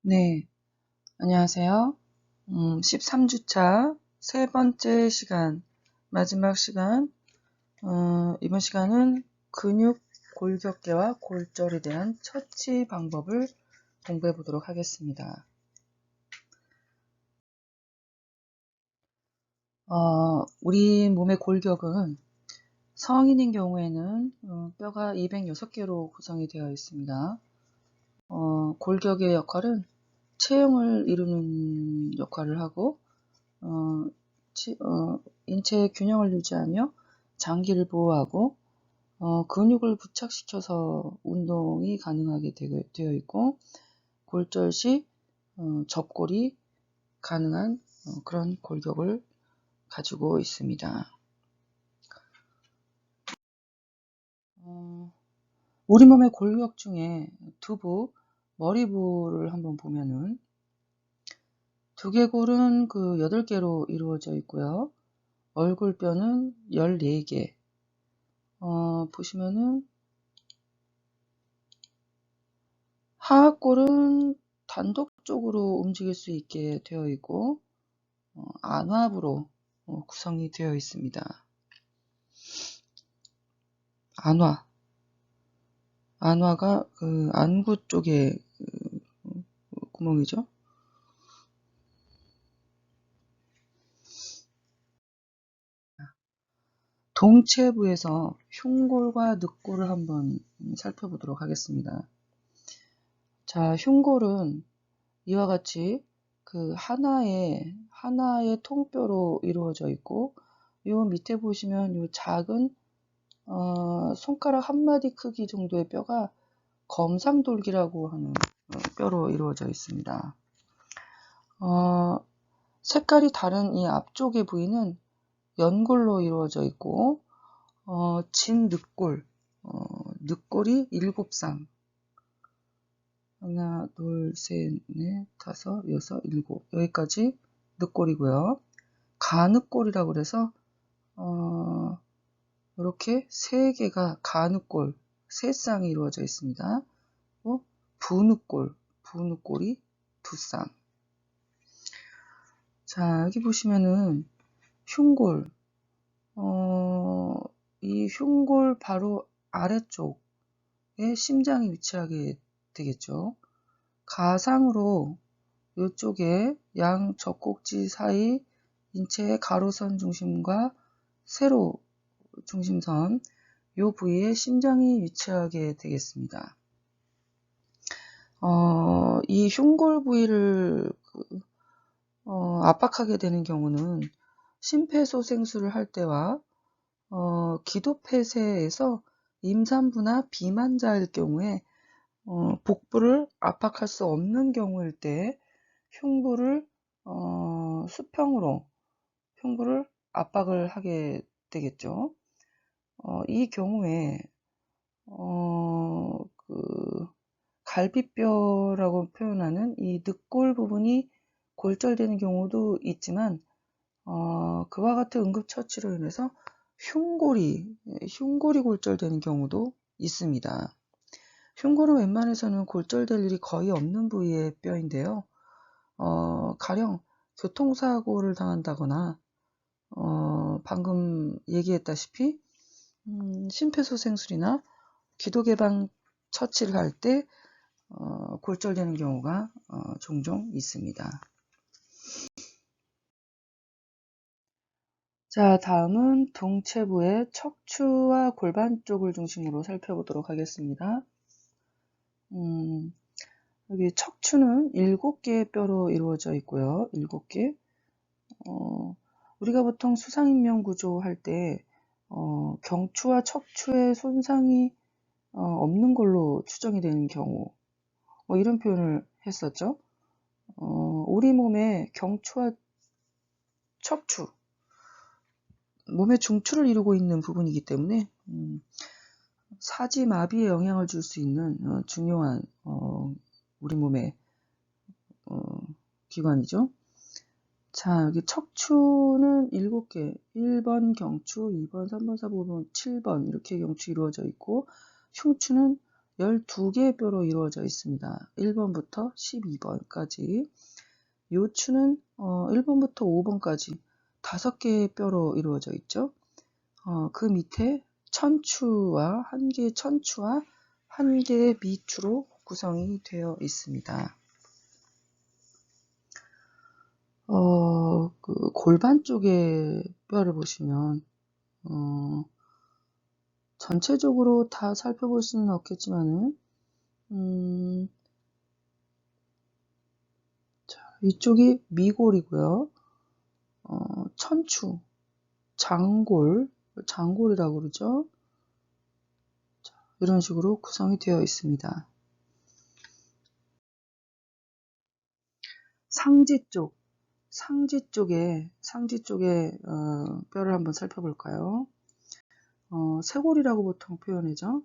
네, 안녕하세요. 13주차 세 번째 시간, 마지막 시간, 이번 시간은 근육 골격계와 골절에 대한 처치 방법을 공부해 보도록 하겠습니다. 우리 몸의 골격은 성인인 경우에는 뼈가 206개로 구성이 되어 있습니다. 골격의 역할은 체형을 이루는 역할을 하고 인체의 균형을 유지하며 장기를 보호하고 근육을 부착시켜서 운동이 가능하게 되어 있고 골절 시 접골이 가능한 그런 골격을 가지고 있습니다. 우리 몸의 골격 중에 두부, 머리부를 한번 보면은 두개골은 그 8개로 이루어져 있고요. 얼굴뼈는 14개. 보시면은 하악골은 단독적으로 움직일 수 있게 되어 있고 안압으로 구성이 되어 있습니다. 안화가 그 안구 쪽에 구멍이죠. 동체부에서 흉골과 늑골을 한번 살펴보도록 하겠습니다. 자, 흉골은 이와 같이 그 하나의 통뼈로 이루어져 있고, 요 밑에 보시면 요 작은 손가락 한 마디 크기 정도의 뼈가 검상돌기라고 하는 뼈로 이루어져 있습니다. 색깔이 다른 이 앞쪽의 부위는 연골로 이루어져 있고 진늑골, 늑골이 7쌍, 하나, 둘, 셋, 넷, 다섯, 여섯, 일곱, 여기까지 늑골이고요. 가늑골이라고 그래서 이렇게 3개가 가늑골, 3쌍이 이루어져 있습니다. 부늑골이 2쌍. 자, 여기 보시면은 흉골, 이 흉골 바로 아래쪽에 심장이 위치하게 되겠죠. 가상으로 이쪽에 양 젖꼭지 사이 인체의 가로선 중심과 세로 중심선 이 부위에 심장이 위치하게 되겠습니다. 이 흉골 부위를 압박하게 되는 경우는 심폐소생술을 할 때와 기도폐쇄에서 임산부나 비만자일 경우에 복부를 압박할 수 없는 경우일 때 흉부를 수평으로 흉부를 압박을 하게 되겠죠. 이 경우에 그 갈비뼈라고 표현하는 이 늑골 부분이 골절되는 경우도 있지만 그와 같은 응급처치로 인해서 흉골이 골절되는 경우도 있습니다. 흉골은 웬만해서는 골절될 일이 거의 없는 부위의 뼈인데요. 가령 교통사고를 당한다거나 방금 얘기했다시피 심폐소생술이나 기도개방 처치를 할 때 골절되는 경우가 종종 있습니다. 자, 다음은 동체부의 척추와 골반 쪽을 중심으로 살펴보도록 하겠습니다. 여기 척추는 7개의 뼈로 이루어져 있고요. 7개. 우리가 보통 수상인명구조 할 때 경추와 척추에 손상이 없는 걸로 추정이 되는 경우 이런 표현을 했었죠. 우리 몸의 경추와 척추, 몸의 중추를 이루고 있는 부분이기 때문에 사지마비에 영향을 줄 수 있는 중요한 우리 몸의 기관이죠. 자, 여기 척추는 7개, 1번 경추, 2번, 3번, 4번, 5번, 7번 이렇게 경추 이루어져 있고 흉추는 12개의 뼈로 이루어져 있습니다. 1번부터 12번까지. 요추는 1번부터 5번까지 5개의 뼈로 이루어져 있죠. 그 밑에 천추와 1개의 천추와 1개의 미추로 구성이 되어 있습니다. 그 골반 쪽의 뼈를 보시면 전체적으로 다 살펴볼 수는 없겠지만은 자, 이쪽이 미골이고요. 천추, 장골이라고 그러죠. 자, 이런 식으로 구성이 되어 있습니다. 상지 쪽에 뼈를 한번 살펴볼까요? 쇄골이라고 보통 표현하죠.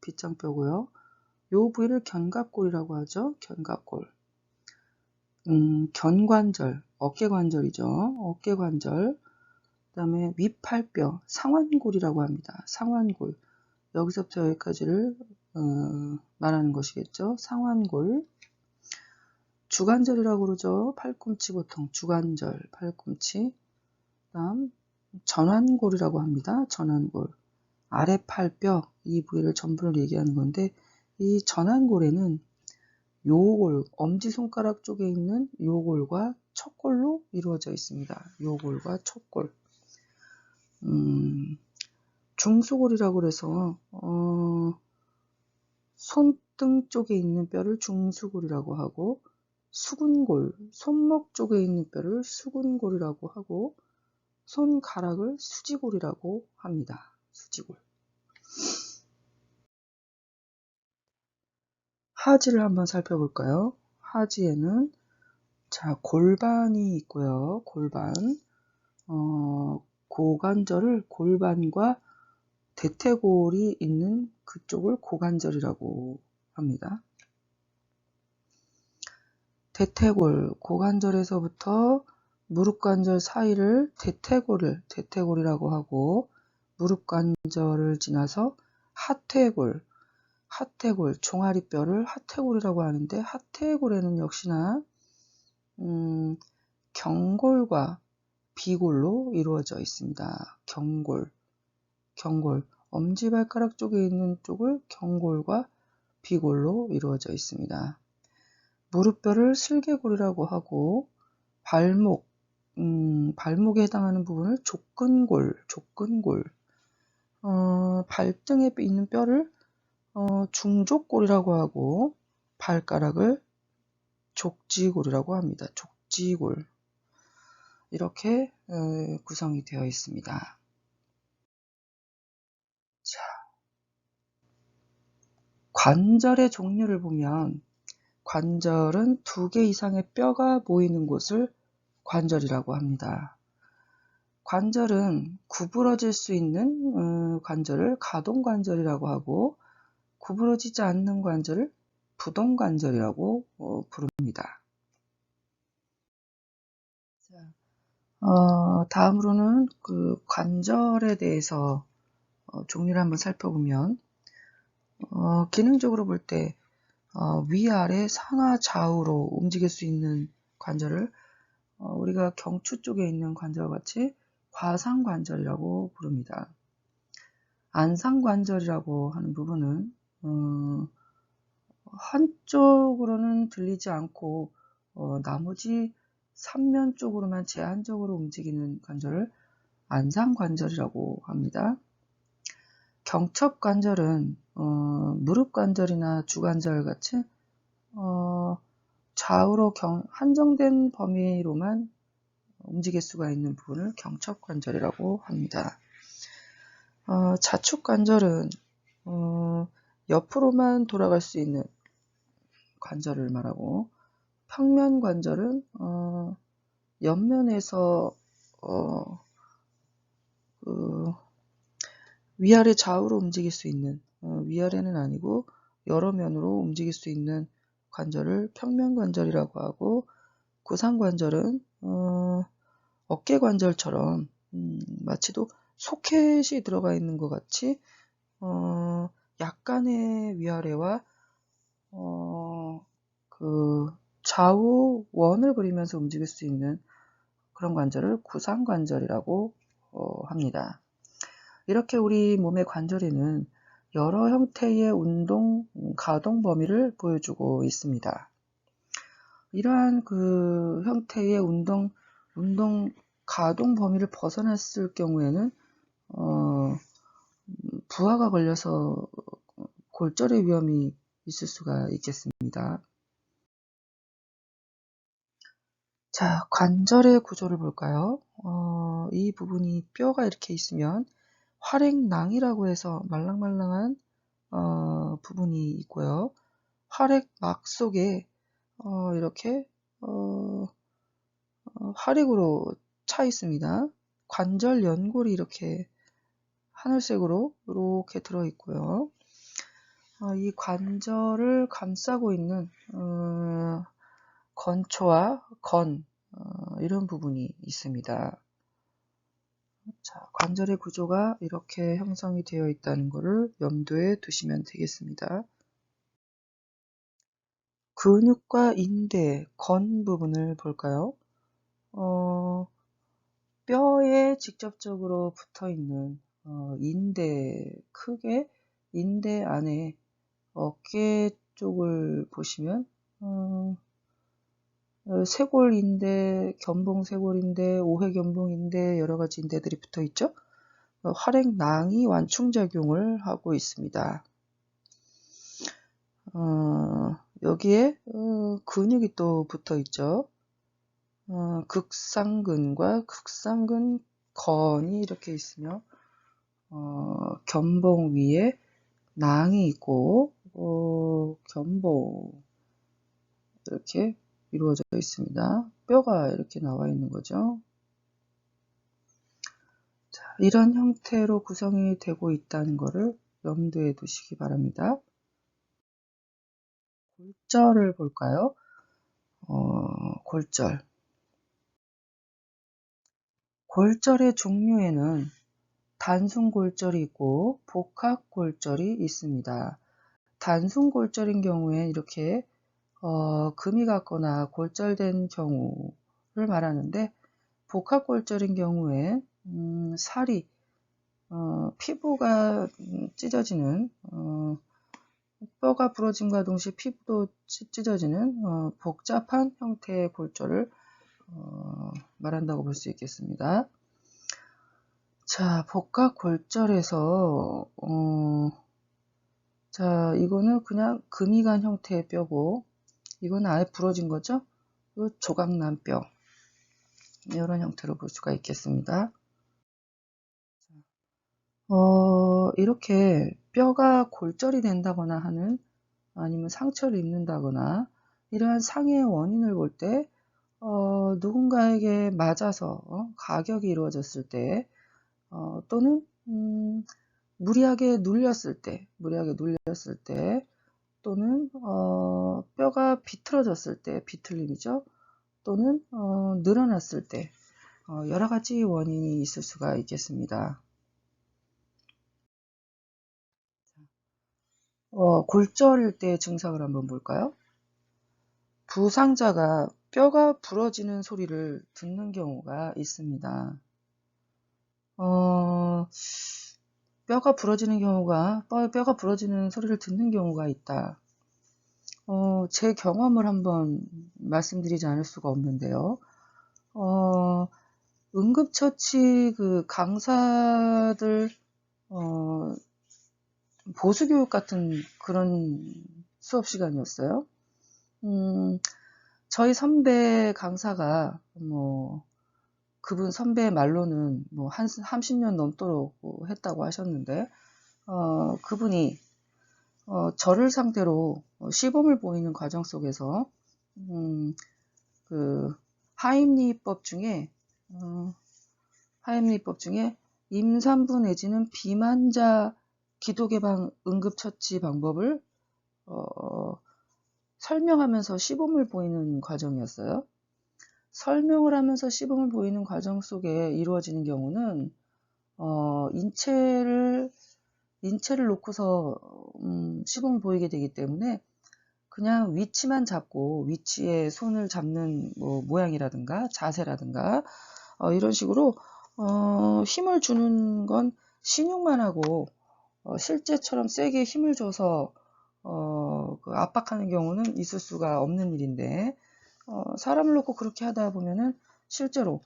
빗장뼈고요. 요 부위를 견갑골이라고 하죠. 견갑골. 견관절, 어깨관절이죠. 어깨관절. 그 다음에 윗팔뼈, 상완골이라고 합니다. 상완골. 여기서부터 여기까지를 말하는 것이겠죠. 상완골. 주관절이라고 그러죠. 팔꿈치 보통 주관절, 팔꿈치. 다음 전완골이라고 합니다. 전완골. 아래팔뼈 이 부위를 전부를 얘기하는 건데 이 전완골에는 요골, 엄지손가락 쪽에 있는 요골과 척골로 이루어져 있습니다. 요골과 척골. 중수골이라고 그래서 손등 쪽에 있는 뼈를 중수골이라고 하고 수근골, 손목 쪽에 있는 뼈를 수근골이라고 하고 손가락을 수지골이라고 합니다. 수지골. 하지를 한번 살펴볼까요? 하지에는 자 골반이 있고요. 골반. 고관절을 골반과 대퇴골이 있는 그쪽을 고관절이라고 합니다. 대퇴골, 고관절에서부터 무릎관절 사이를 대퇴골이라고 하고 무릎관절을 지나서 하퇴골, 종아리뼈를 하퇴골이라고 하는데 하퇴골에는 역시나 경골과 비골로 이루어져 있습니다. 경골, 엄지발가락 쪽에 있는 쪽을 경골과 비골로 이루어져 있습니다. 무릎뼈를 슬개골이라고 하고 발목에 해당하는 부분을 족근골, 발등에 있는 뼈를 중족골이라고 하고 발가락을 족지골이라고 합니다. 족지골. 이렇게 구성이 되어 있습니다. 자, 관절의 종류를 보면 관절은 2개 이상의 뼈가 모이는 곳을 관절이라고 합니다. 관절은 구부러질 수 있는 관절을 가동관절이라고 하고 구부러지지 않는 관절을 부동관절이라고 부릅니다. 다음으로는 그 관절에 대해서 종류를 한번 살펴보면 기능적으로 볼 때 위아래 상하 좌우로 움직일 수 있는 관절을 우리가 경추 쪽에 있는 관절과 같이 과상관절이라고 부릅니다. 안상관절이라고 하는 부분은 한쪽으로는 들리지 않고 나머지 3면 쪽으로만 제한적으로 움직이는 관절을 안상관절이라고 합니다. 경첩관절은 무릎관절이나 주관절 같이 좌우로 한정된 범위로만 움직일 수가 있는 부분을 경첩관절이라고 합니다. 좌축관절은 옆으로만 돌아갈 수 있는 관절을 말하고 평면관절은 옆면에서 위아래 좌우로 움직일 수 있는 위아래는 아니고 여러 면으로 움직일 수 있는 관절을 평면관절이라고 하고 구상관절은 어깨관절처럼 마치도 소켓이 들어가 있는 것 같이 약간의 위아래와 그 좌우 원을 그리면서 움직일 수 있는 그런 관절을 구상관절이라고 합니다. 이렇게 우리 몸의 관절에는 여러 형태의 운동, 가동 범위를 보여주고 있습니다. 이러한 그 형태의 운동 가동 범위를 벗어났을 경우에는 부하가 걸려서 골절의 위험이 있을 수가 있겠습니다. 자, 관절의 구조를 볼까요? 이 부분이 뼈가 이렇게 있으면 활액낭이라고 해서 말랑말랑한 부분이 있고요. 활액막 속에 이렇게 활액으로 차 있습니다. 관절 연골이 이렇게 하늘색으로 이렇게 들어 있고요. 이 관절을 감싸고 있는 건초와 건 이런 부분이 있습니다. 자, 관절의 구조가 이렇게 형성이 되어 있다는 것을 염두에 두시면 되겠습니다. 근육과 인대, 건 부분을 볼까요? 뼈에 직접적으로 붙어 있는 인대, 크게 인대 안에 어깨 쪽을 보시면 쇄골인대, 견봉쇄골인대, 오해견봉인대 여러 가지 인대들이 붙어 있죠. 활액낭이 완충작용을 하고 있습니다. 여기에 근육이 또 붙어 있죠. 극상근과 극상근건이 이렇게 있으며 견봉 위에 낭이 있고 견봉 이렇게 이루어져 있습니다. 뼈가 이렇게 나와 있는 거죠. 자, 이런 형태로 구성이 되고 있다는 것을 염두에 두시기 바랍니다. 골절을 볼까요? 골절. 골절의 종류에는 단순골절이 있고 복합골절이 있습니다. 단순골절인 경우에 이렇게 금이 갔거나 골절된 경우를 말하는데 복합골절인 경우에 살이 피부가 찢어지는 뼈가 부러짐과 동시에 피부도 찢어지는 복잡한 형태의 골절을 말한다고 볼 수 있겠습니다. 자, 복합골절에서 자, 이거는 그냥 금이 간 형태의 뼈고 이건 아예 부러진 거죠. 조각난 뼈 이런 형태로 볼 수가 있겠습니다. 이렇게 뼈가 골절이 된다거나 하는 아니면 상처를 입는다거나 이러한 상해의 원인을 볼 때 누군가에게 맞아서 가격이 이루어졌을 때 또는 무리하게 눌렸을 때 또는 뼈가 비틀어졌을 때 비틀림이죠. 또는 늘어났을 때 여러 가지 원인이 있을 수가 있겠습니다. 골절일 때 증상을 한번 볼까요? 부상자가 뼈가 부러지는 소리를 듣는 경우가 있습니다. 뼈가 부러지는 소리를 듣는 경우가 있다. 제 경험을 한번 말씀드리지 않을 수가 없는데요. 응급처치 그 강사들 보수교육 같은 그런 수업 시간이었어요. 저희 선배 강사가 그분 선배의 말로는 한 30년 넘도록 했다고 하셨는데 그분이 저를 상대로 시범을 보이는 과정 속에서 그 하임리법 중에 임산부 내지는 비만자 기도개방 응급처치 방법을 설명하면서 시범을 보이는 과정이었어요. 설명을 하면서 시범을 보이는 과정 속에 이루어지는 경우는 인체를 인체를 놓고서 시범을 보이게 되기 때문에 그냥 위치만 잡고 위치에 손을 잡는 뭐 모양이라든가 자세라든가 이런 식으로 힘을 주는 건 신용만 하고 실제처럼 세게 힘을 줘서 그 압박하는 경우는 있을 수가 없는 일인데 사람을 놓고 그렇게 하다 보면은 실제로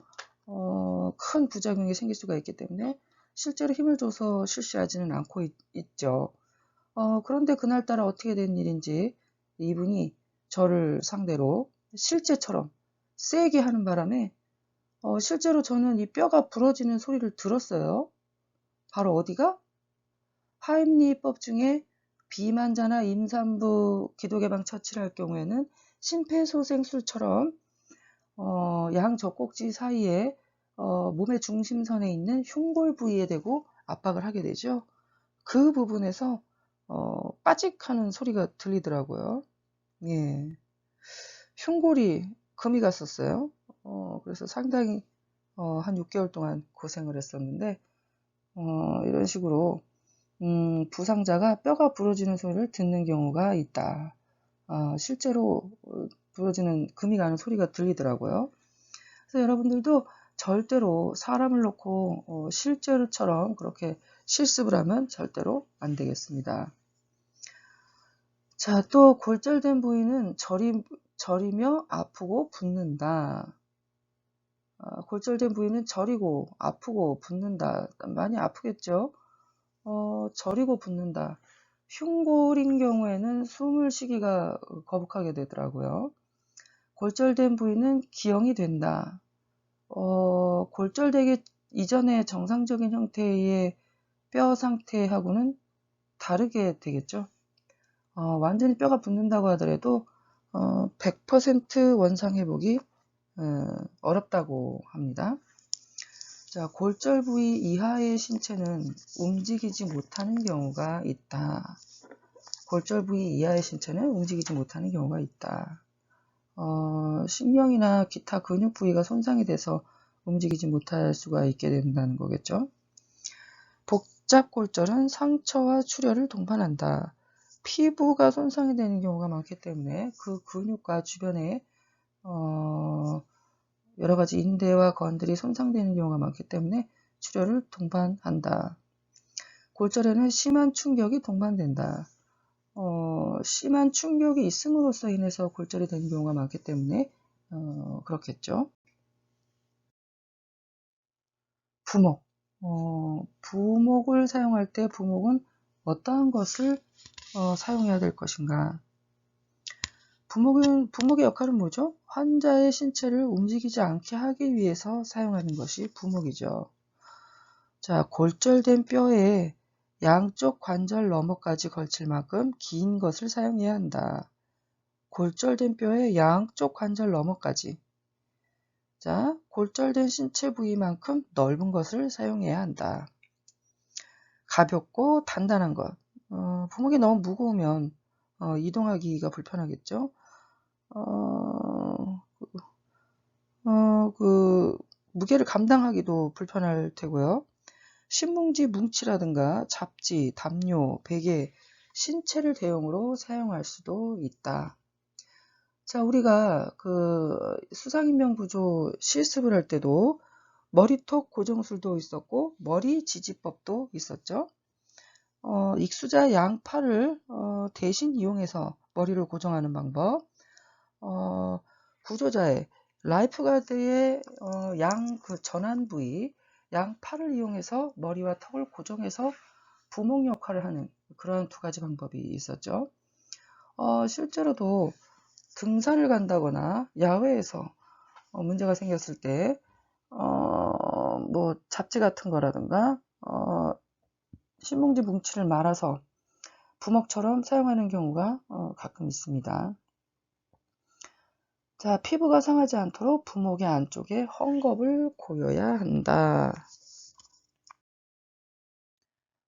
큰 부작용이 생길 수가 있기 때문에 실제로 힘을 줘서 실시하지는 않고 있죠. 그런데 그날따라 어떻게 된 일인지 이분이 저를 상대로 실제처럼 세게 하는 바람에 실제로 저는 이 뼈가 부러지는 소리를 들었어요. 바로 어디가? 하임리히법 중에 비만자나 임산부 기도개방 처치를 할 경우에는 심폐소생술처럼 양 젖꼭지 사이에 몸의 중심선에 있는 흉골 부위에 대고 압박을 하게 되죠. 그 부분에서 빠직하는 소리가 들리더라고요. 예, 흉골이 금이 갔었어요. 그래서 상당히 한 6개월 동안 고생을 했었는데 이런 식으로 부상자가 뼈가 부러지는 소리를 듣는 경우가 있다. 실제로 부러지는 금이 가는 소리가 들리더라고요. 그래서 여러분들도 절대로 사람을 놓고 실제로처럼 그렇게 실습을 하면 절대로 안 되겠습니다. 자, 또 골절된 부위는 저리며 아프고 붓는다. 골절된 부위는 저리고 아프고 붓는다. 많이 아프겠죠? 저리고 붓는다. 흉골인 경우에는 숨을 쉬기가 거북하게 되더라고요. 골절된 부위는 기형이 된다. 골절되기 이전의 정상적인 형태의 뼈 상태하고는 다르게 되겠죠. 완전히 뼈가 붙는다고 하더라도 100% 원상 회복이 어렵다고 합니다. 자, 골절 부위 이하의 신체는 움직이지 못하는 경우가 있다. 골절 부위 이하의 신체는 움직이지 못하는 경우가 있다. 신경이나 기타 근육 부위가 손상이 돼서 움직이지 못할 수가 있게 된다는 거겠죠. 복잡골절은 상처와 출혈을 동반한다. 피부가 손상이 되는 경우가 많기 때문에 그 근육과 주변에 여러 가지 인대와 건들이 손상되는 경우가 많기 때문에 출혈을 동반한다. 골절에는 심한 충격이 동반된다. 심한 충격이 있음으로써 인해서 골절이 되는 경우가 많기 때문에 그렇겠죠. 부목. 부목을 사용할 때 부목은 어떠한 것을 사용해야 될 것인가? 부목의 역할은 뭐죠? 환자의 신체를 움직이지 않게 하기 위해서 사용하는 것이 부목이죠. 자, 골절된 뼈에 양쪽 관절 너머까지 걸칠 만큼 긴 것을 사용해야 한다. 골절된 뼈에 양쪽 관절 너머까지. 자, 골절된 신체 부위만큼 넓은 것을 사용해야 한다. 가볍고 단단한 것. 부목이 너무 무거우면 이동하기가 불편하겠죠. 그 무게를 감당하기도 불편할 테고요. 신문지 뭉치라든가 잡지, 담요, 베개, 신체를 대용으로 사용할 수도 있다. 자, 우리가 그 수상인명구조 실습을 할 때도 머리톡 고정술도 있었고 머리 지지법도 있었죠. 익수자 양팔을 대신 이용해서 머리를 고정하는 방법, 구조자의 라이프가드의 그 전환 부위, 양팔을 이용해서 머리와 턱을 고정해서 부목 역할을 하는 그런 두 가지 방법이 있었죠. 실제로도 등산을 간다거나 야외에서 문제가 생겼을 때 뭐 잡지 같은 거라든가 신문지 뭉치를 말아서 부목처럼 사용하는 경우가 가끔 있습니다. 자, 피부가 상하지 않도록 부목의 안쪽에 헝겊을 고여야 한다.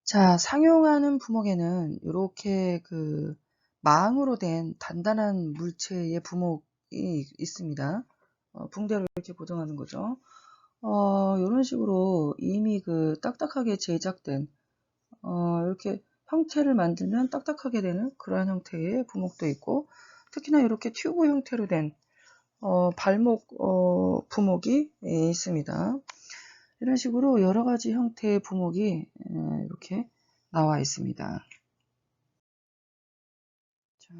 자, 상용하는 부목에는 이렇게 그 망으로 된 단단한 물체의 부목이 있습니다. 붕대로 이렇게 고정하는 거죠. 이런 식으로 이미 그 딱딱하게 제작된 이렇게 형태를 만들면 딱딱하게 되는 그러한 형태의 부목도 있고, 특히나 이렇게 튜브 형태로 된 발목 부목이 있습니다. 이런 식으로 여러 가지 형태의 부목이 이렇게 나와 있습니다. 자,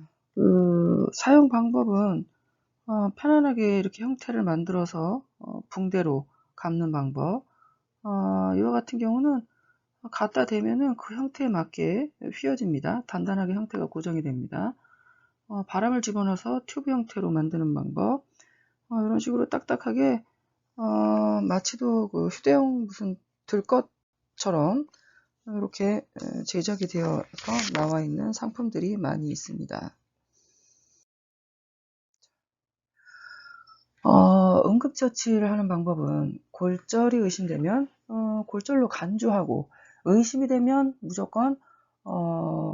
사용 방법은 편안하게 이렇게 형태를 만들어서 붕대로 감는 방법. 이와 같은 경우는 갖다 대면은 그 형태에 맞게 휘어집니다. 단단하게 형태가 고정이 됩니다. 바람을 집어넣어서 튜브 형태로 만드는 방법. 이런 식으로 딱딱하게 마치도 그 휴대용 무슨 들것처럼 이렇게 제작이 되어서 나와 있는 상품들이 많이 있습니다. 응급처치를 하는 방법은 골절이 의심되면 골절로 간주하고, 의심이 되면 무조건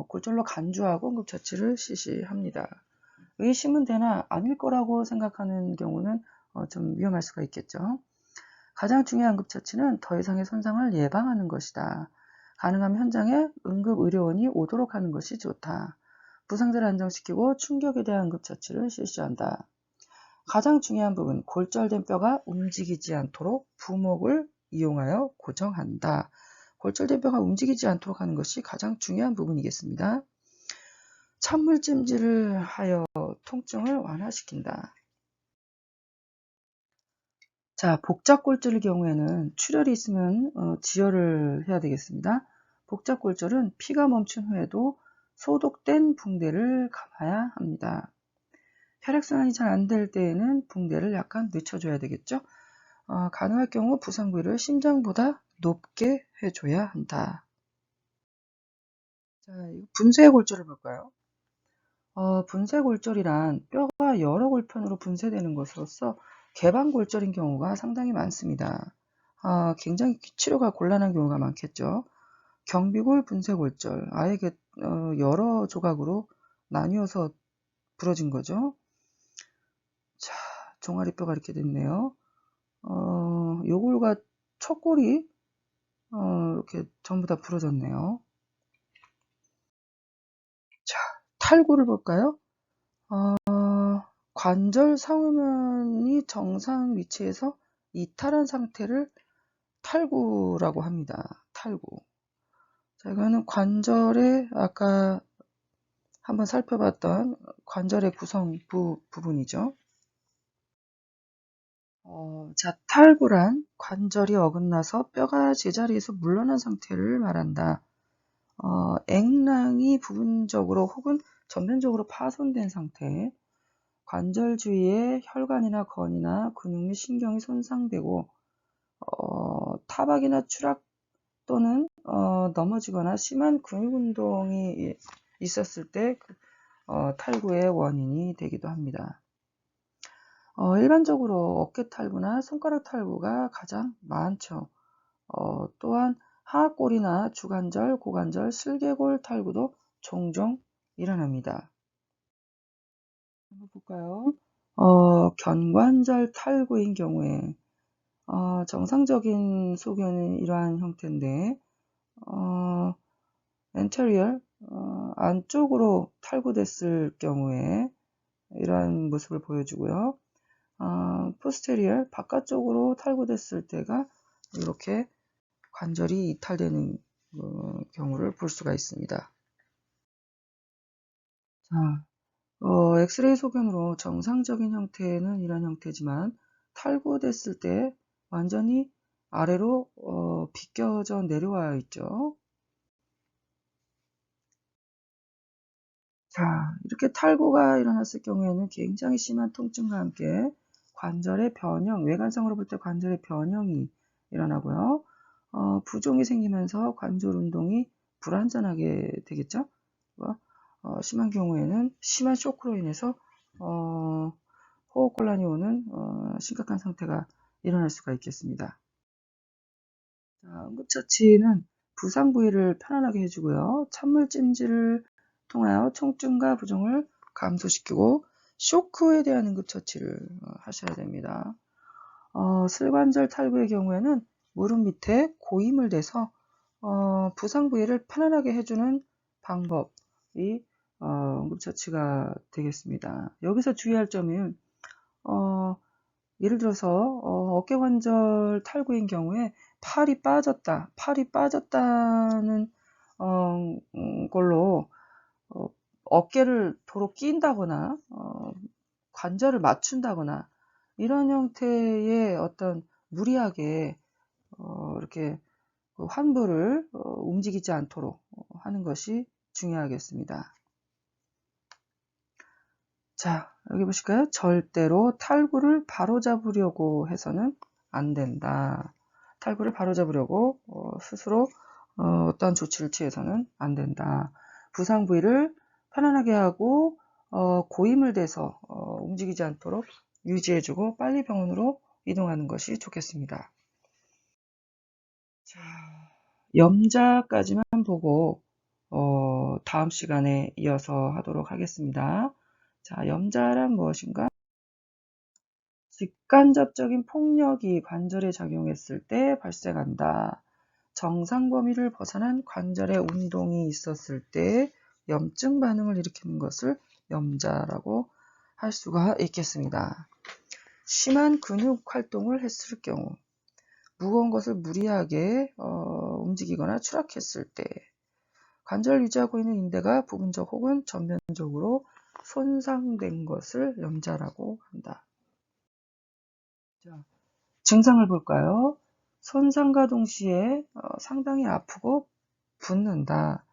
골절로 간주하고 응급처치를 실시합니다. 의심은 되나 아닐 거라고 생각하는 경우는 좀 위험할 수가 있겠죠. 가장 중요한 응급처치는 더 이상의 손상을 예방하는 것이다. 가능하면 현장에 응급의료원이 오도록 하는 것이 좋다. 부상자를 안정시키고 충격에 대한 응급처치를 실시한다. 가장 중요한 부분, 골절된 뼈가 움직이지 않도록 부목을 이용하여 고정한다. 골절된 뼈가 움직이지 않도록 하는 것이 가장 중요한 부분이겠습니다. 찬물찜질을 하여 통증을 완화시킨다. 자, 복잡골절의 경우에는 출혈이 있으면 지혈을 해야 되겠습니다. 복잡골절은 피가 멈춘 후에도 소독된 붕대를 감아야 합니다. 혈액순환이 잘 안 될 때에는 붕대를 약간 늦춰줘야 되겠죠. 가능할 경우 부상 부위를 심장보다 높게 해줘야 한다. 자, 분쇄골절을 볼까요? 분쇄골절이란 뼈가 여러 골편으로 분쇄되는 것으로서 개방골절인 경우가 상당히 많습니다. 굉장히 치료가 곤란한 경우가 많겠죠. 경비골 분쇄골절, 아예 여러 조각으로 나뉘어서 부러진 거죠. 자, 종아리뼈가 이렇게 됐네요. 요골과 척골이 이렇게 전부 다 부러졌네요. 자, 탈구를 볼까요? 관절 상면이 정상 위치에서 이탈한 상태를 탈구라고 합니다. 탈구. 자, 이거는 관절의 아까 한번 살펴봤던 관절의 구성 부분이죠. 자, 탈구란 관절이 어긋나서 뼈가 제자리에서 물러난 상태를 말한다. 앵랑이 부분적으로 혹은 전면적으로 파손된 상태, 관절 주위에 혈관이나 건이나 근육 및 신경이 손상되고 타박이나 추락 또는 넘어지거나 심한 근육 운동이 있었을 때 탈구의 원인이 되기도 합니다. 일반적으로 어깨 탈구나 손가락 탈구가 가장 많죠. 또한 하악골이나 주관절, 고관절, 슬개골 탈구도 종종 일어납니다. 한번 볼까요? 견관절 탈구인 경우에 정상적인 소견은 이러한 형태인데 anterior 안쪽으로 탈구됐을 경우에 이러한 모습을 보여주고요. posterior 바깥쪽으로 탈구됐을 때가 이렇게 관절이 이탈되는 경우를 볼 수가 있습니다. 자, 엑스레이 소견으로 정상적인 형태는 이런 형태지만 탈구됐을 때 완전히 아래로 비껴져 내려와 있죠. 자, 이렇게 탈구가 일어났을 경우에는 굉장히 심한 통증과 함께 관절의 변형, 외관상으로 볼 때 관절의 변형이 일어나고요. 부종이 생기면서 관절 운동이 불완전하게 되겠죠. 심한 경우에는 심한 쇼크로 인해서 호흡곤란이 오는 심각한 상태가 일어날 수가 있겠습니다. 자, 응급처치는 부상 부위를 편안하게 해주고요. 찬물 찜질을 통하여 통증과 부종을 감소시키고 쇼크에 대한 응급처치를 하셔야 됩니다. 슬관절 탈구의 경우에는 무릎 밑에 고임을 대서 부상 부위를 편안하게 해주는 방법이 응급처치가 되겠습니다. 여기서 주의할 점은 예를 들어서 어깨관절 탈구인 경우에 팔이 빠졌다는 걸로 어깨를 도로 끼인다거나 관절을 맞춘다거나 이런 형태의 어떤 무리하게 이렇게 환부를 움직이지 않도록 하는 것이 중요하겠습니다. 자, 여기 보실까요? 절대로 탈구를 바로잡으려고 해서는 안 된다. 탈구를 바로잡으려고 스스로 어떠한 조치를 취해서는 안 된다. 부상 부위를 편안하게 하고 고임을 대서 움직이지 않도록 유지해주고 빨리 병원으로 이동하는 것이 좋겠습니다. 자, 염자까지만 보고 다음 시간에 이어서 하도록 하겠습니다. 자, 염자란 무엇인가? 직간접적인 폭력이 관절에 작용했을 때 발생한다. 정상 범위를 벗어난 관절의 운동이 있었을 때 염증 반응을 일으키는 것을 염자라고 할 수가 있겠습니다. 심한 근육 활동을 했을 경우, 무거운 것을 무리하게 움직이거나 추락했을 때, 관절을 유지하고 있는 인대가 부분적 혹은 전면적으로 손상된 것을 염자라고 한다. 자, 증상을 볼까요? 손상과 동시에 상당히 아프고 붓는다.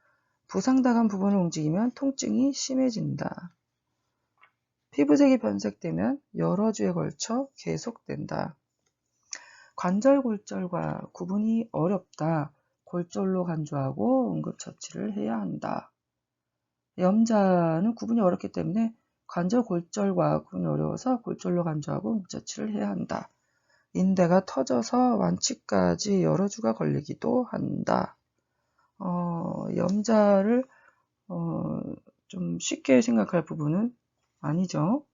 부상당한 부분을 움직이면 통증이 심해진다. 피부색이 변색되면 여러 주에 걸쳐 계속된다. 관절골절과 구분이 어렵다. 골절로 간주하고 응급처치를 해야 한다. 염자는 구분이 어렵기 때문에 관절골절과 구분이 어려워서 골절로 간주하고 응급처치를 해야 한다. 인대가 터져서 완치까지 여러 주가 걸리기도 한다. 염자를 좀 쉽게 생각할 부분은 아니죠.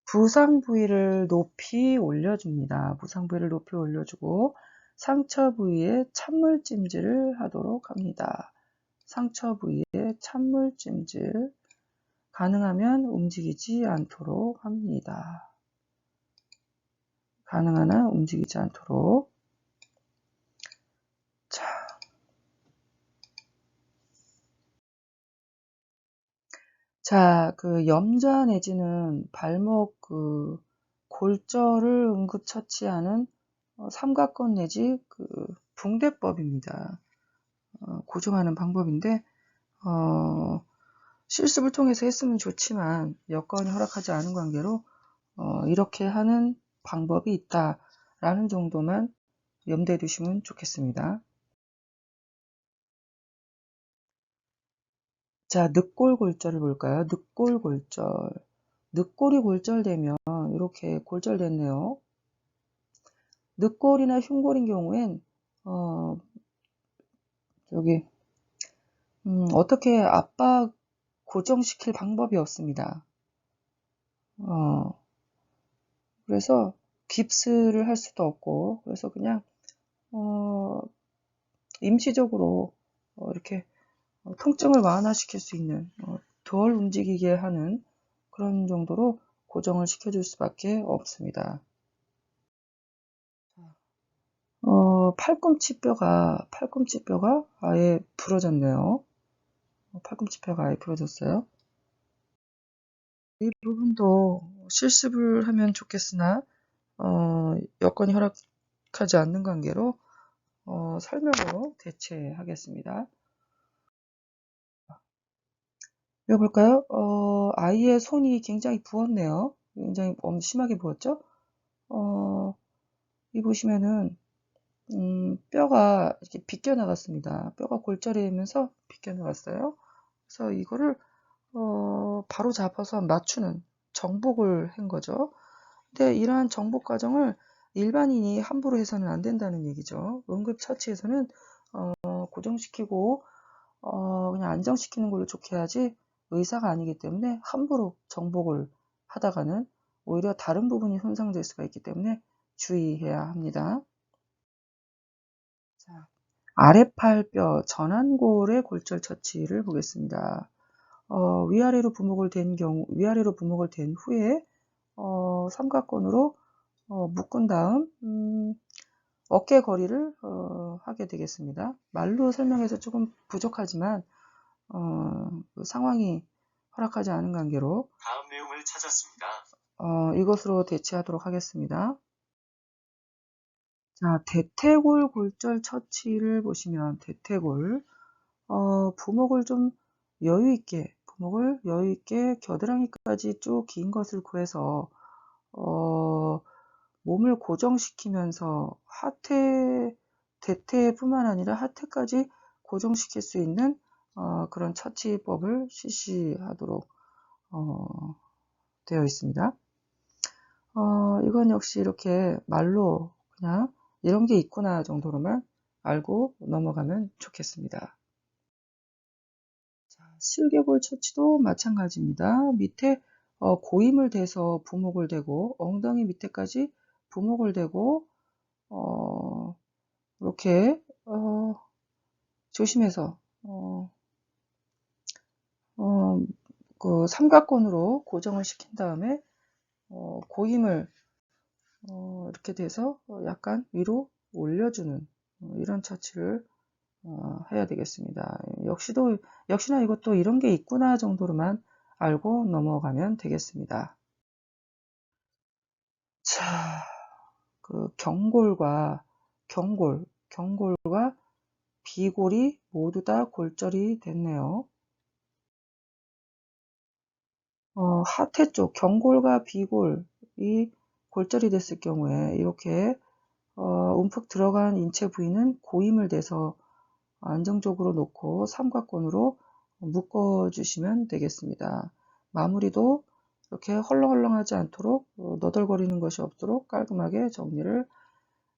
부상 부위를 높이 올려줍니다. 부상 부위를 높이 올려주고 상처 부위에 찬물 찜질을 하도록 합니다. 상처 부위에 찬물 찜질, 가능하면 움직이지 않도록 합니다. 가능한 한 움직이지 않도록. 자, 그 염자 내지는 발목 골절을 응급처치하는 삼각건 내지 붕대법입니다. 고정하는 방법인데 실습을 통해서 했으면 좋지만 여건이 허락하지 않은 관계로 이렇게 하는 방법이 있다라는 정도만 염두에 두시면 좋겠습니다. 자, 늑골 골절을 볼까요? 늑골 골절. 늑골이 골절되면 이렇게 골절됐네요. 늑골이나 흉골인 경우엔 어떻게 압박 고정시킬 방법이 없습니다. 그래서 깁스를 할 수도 없고, 그래서 그냥 임시적으로 이렇게 통증을 완화시킬 수 있는 덜 움직이게 하는 그런 정도로 고정을 시켜줄 수밖에 없습니다. 팔꿈치뼈가 아예 부러졌네요. 팔꿈치뼈가 아예 부러졌어요. 이 부분도 실습을 하면 좋겠으나 여건이 허락하지 않는 관계로 설명으로 대체하겠습니다. 이거 볼까요? 아이의 손이 굉장히 부었네요. 굉장히 심하게 부었죠? 이 보시면은 뼈가 이렇게 비껴나갔습니다. 뼈가 골절이면서 비껴나갔어요. 그래서 이거를 바로 잡아서 맞추는 정복을 한 거죠. 근데 이러한 정복 과정을 일반인이 함부로 해서는 안 된다는 얘기죠. 응급처치에서는 고정시키고 그냥 안정시키는 걸로 좋게 해야지 의사가 아니기 때문에 함부로 정복을 하다가는 오히려 다른 부분이 손상될 수가 있기 때문에 주의해야 합니다. 아래팔뼈 전완골의 골절 처치를 보겠습니다. 위아래로 부목을 댄 후에 삼각건으로 묶은 다음 어깨 거리를 하게 되겠습니다. 말로 설명해서 조금 부족하지만 그 상황이 허락하지 않은 관계로 다음 내용을 찾았습니다. 이것으로 대체하도록 하겠습니다. 자, 대퇴골 골절 처치를 보시면 대퇴골 부목을 좀 부목을 여유 있게 겨드랑이까지 쭉 긴 것을 구해서 몸을 고정시키면서 대퇴뿐만 아니라 하태까지 고정시킬 수 있는 그런 처치법을 실시하도록 되어 있습니다. 이건 역시 이렇게 말로 그냥 이런 게 있구나 정도로만 알고 넘어가면 좋겠습니다. 자, 슬개골 처치도 마찬가지입니다. 밑에 고임을 대서 부목을 대고 엉덩이 밑에까지 부목을 대고 이렇게 조심해서 그 삼각건으로 고정을 시킨 다음에 고임을 이렇게 돼서 약간 위로 올려주는 이런 처치를 해야 되겠습니다. 역시나 이것도 이런 게 있구나 정도로만 알고 넘어가면 되겠습니다. 자, 그 경골과 비골이 모두 다 골절이 됐네요. 하태 쪽 경골과 비골이 골절이 됐을 경우에 이렇게 움푹 들어간 인체 부위는 고임을 대서 안정적으로 놓고 삼각건으로 묶어 주시면 되겠습니다. 마무리도 이렇게 헐렁헐렁하지 않도록 너덜거리는 것이 없도록 깔끔하게 정리를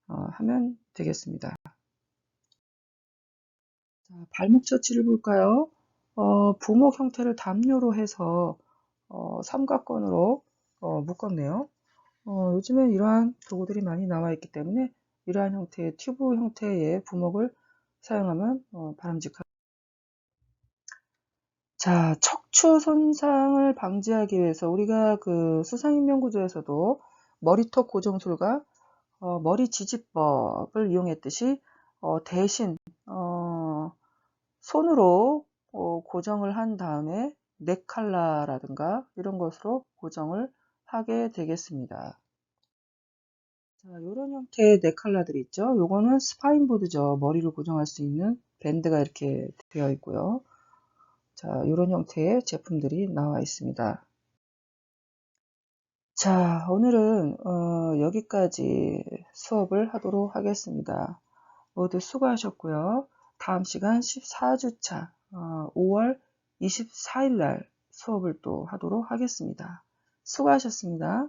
하면 되겠습니다. 자, 발목 처치를 볼까요? 부목 형태를 담요로 해서 삼각건으로 묶었네요. 요즘엔 이러한 도구들이 많이 나와 있기 때문에 이러한 형태의 튜브 형태의 부목을 사용하면 바람직합니다. 자, 척추 손상을 방지하기 위해서 우리가 그 수상인명구조에서도 머리턱 고정술과 머리 지지법을 이용했듯이 대신 손으로 고정을 한 다음에 넥칼라라든가 이런 것으로 고정을 하게 되겠습니다. 자, 이런 형태의 넥칼라들이 있죠. 요거는 스파인보드죠. 머리를 고정할 수 있는 밴드가 이렇게 되어 있고요. 자, 이런 형태의 제품들이 나와 있습니다. 자, 오늘은 여기까지 수업을 하도록 하겠습니다. 모두 수고하셨고요. 다음 시간 14주차 5월 24일 날 수업을 또 하도록 하겠습니다. 수고하셨습니다.